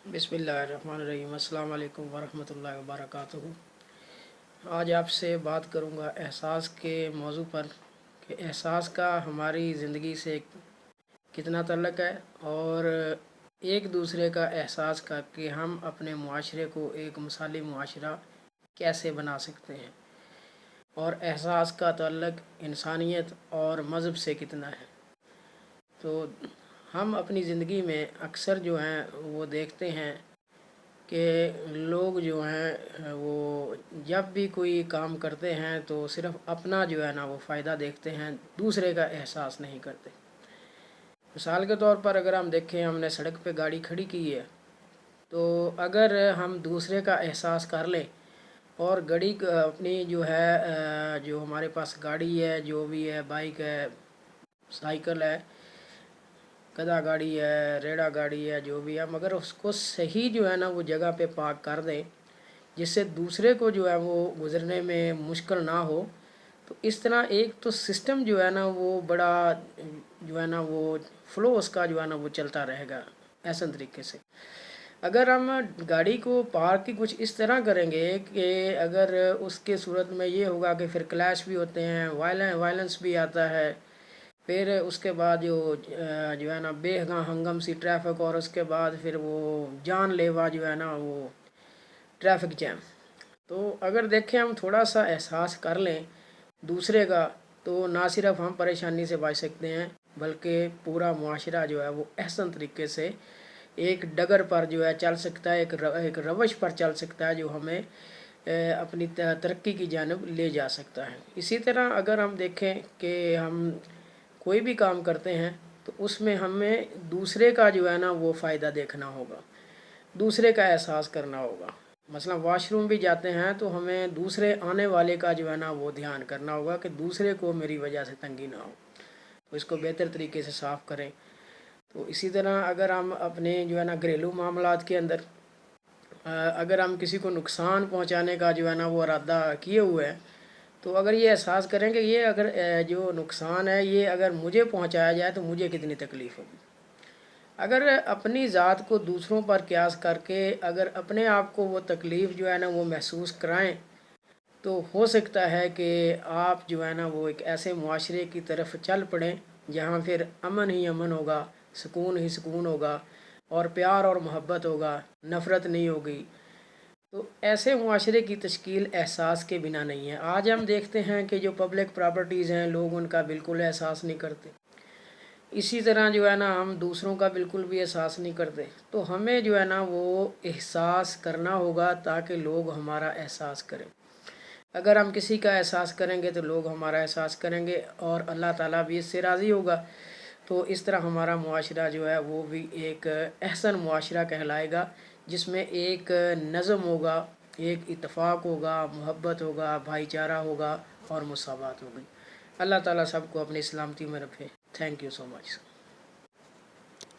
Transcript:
बिस्मिल्लाहिर्रहमानिर्रहीम। अस्सलाम वालेकुम वरहमतुल्लाहि वबरकातुहू। आज आपसे बात करूँगा एहसास के मौजू पर कि एहसास का हमारी ज़िंदगी से कितना तल्लक़ है और एक दूसरे का एहसास करके हम अपने मुआशरे को एक मिसाली मुआशरा कैसे बना सकते हैं, और एहसास का तल्लक़ इंसानियत और मज़हब से कितना है। तो हम अपनी ज़िंदगी में अक्सर जो हैं वो देखते हैं कि लोग जो हैं वो जब भी कोई काम करते हैं तो सिर्फ़ अपना जो है ना वो फ़ायदा देखते हैं, दूसरे का एहसास नहीं करते। मिसाल के तौर पर अगर हम देखें, हमने सड़क पे गाड़ी खड़ी की है, तो अगर हम दूसरे का एहसास कर लें और गाड़ी अपनी जो है जो हमारे पास गाड़ी है, जो भी है, बाइक है, साइकिल है, गधा गाड़ी है, रेड़ा गाड़ी है, जो भी है, मगर उसको सही जो है ना वो जगह पे पार्क कर दें जिससे दूसरे को जो है वो गुज़रने में मुश्किल ना हो। तो इस तरह एक तो सिस्टम जो है ना वो बड़ा जो है ना वो फ्लो उसका जो है ना वो चलता रहेगा ऐसा तरीके से। अगर हम गाड़ी को पार्क की कुछ इस तरह करेंगे कि अगर उसके सूरत में ये होगा कि फिर क्लैश भी होते हैं, वायलेंस भी आता है, फिर उसके बाद जो है ना बेहगा हंगम सी ट्रैफिक, और उसके बाद फिर वो जानलेवा जो है ना वो ट्रैफिक जैम। तो अगर देखें हम थोड़ा सा एहसास कर लें दूसरे का, तो ना सिर्फ हम परेशानी से बच सकते हैं बल्कि पूरा मुआशरा जो है वो अहसन तरीके से एक डगर पर जो है चल सकता है, एक रवश पर चल सकता है जो हमें अपनी तरक्की की जानिब ले जा सकता है। इसी तरह अगर हम देखें कि हम कोई भी काम करते हैं तो उसमें हमें दूसरे का जो है ना वो फ़ायदा देखना होगा, दूसरे का एहसास करना होगा। मसलन वॉशरूम भी जाते हैं तो हमें दूसरे आने वाले का जो है ना वो ध्यान करना होगा कि दूसरे को मेरी वजह से तंगी ना हो, तो इसको बेहतर तरीके से साफ़ करें। तो इसी तरह अगर हम अपने जो है ना घरेलू मामलात के अंदर अगर हम किसी को नुकसान पहुंचाने का जो है ना वो इरादा किए हुए हैं, तो अगर ये एहसास करें कि ये अगर जो नुकसान है ये अगर मुझे पहुंचाया जाए तो मुझे कितनी तकलीफ़ होगी। अगर अपनी ज़ात को दूसरों पर क़यास करके अगर अपने आप को वो तकलीफ़ जो है ना वो महसूस कराएं, तो हो सकता है कि आप जो है ना वो एक ऐसे मुआशरे की तरफ चल पड़ें जहाँ फिर अमन ही अमन होगा, सुकून ही सुकून होगा, और प्यार और मोहब्बत होगा, नफ़रत नहीं होगी। तो ऐसे मुआशरे की तश्कील एहसास के बिना नहीं है। आज हम देखते हैं कि जो पब्लिक प्रॉपर्टीज़ हैं लोग उनका बिल्कुल एहसास नहीं करते। इसी तरह जो है ना हम दूसरों का बिल्कुल भी एहसास नहीं करते। तो हमें जो है ना वो एहसास करना होगा ताकि लोग हमारा एहसास करें। अगर हम किसी का एहसास करेंगे तो लोग हमारा एहसास करेंगे और अल्लाह ताला भी इससे राज़ी होगा। तो इस तरह हमारा मुआशरा जो है वो भी एक अहसन मुआशरा कहलाएगा जिसमें एक नज़म होगा, एक इत्तेफाक होगा, मोहब्बत होगा, भाईचारा होगा और मुसावात होगी। अल्लाह ताला सबको अपनी सलामती में रखे। Thank you so much.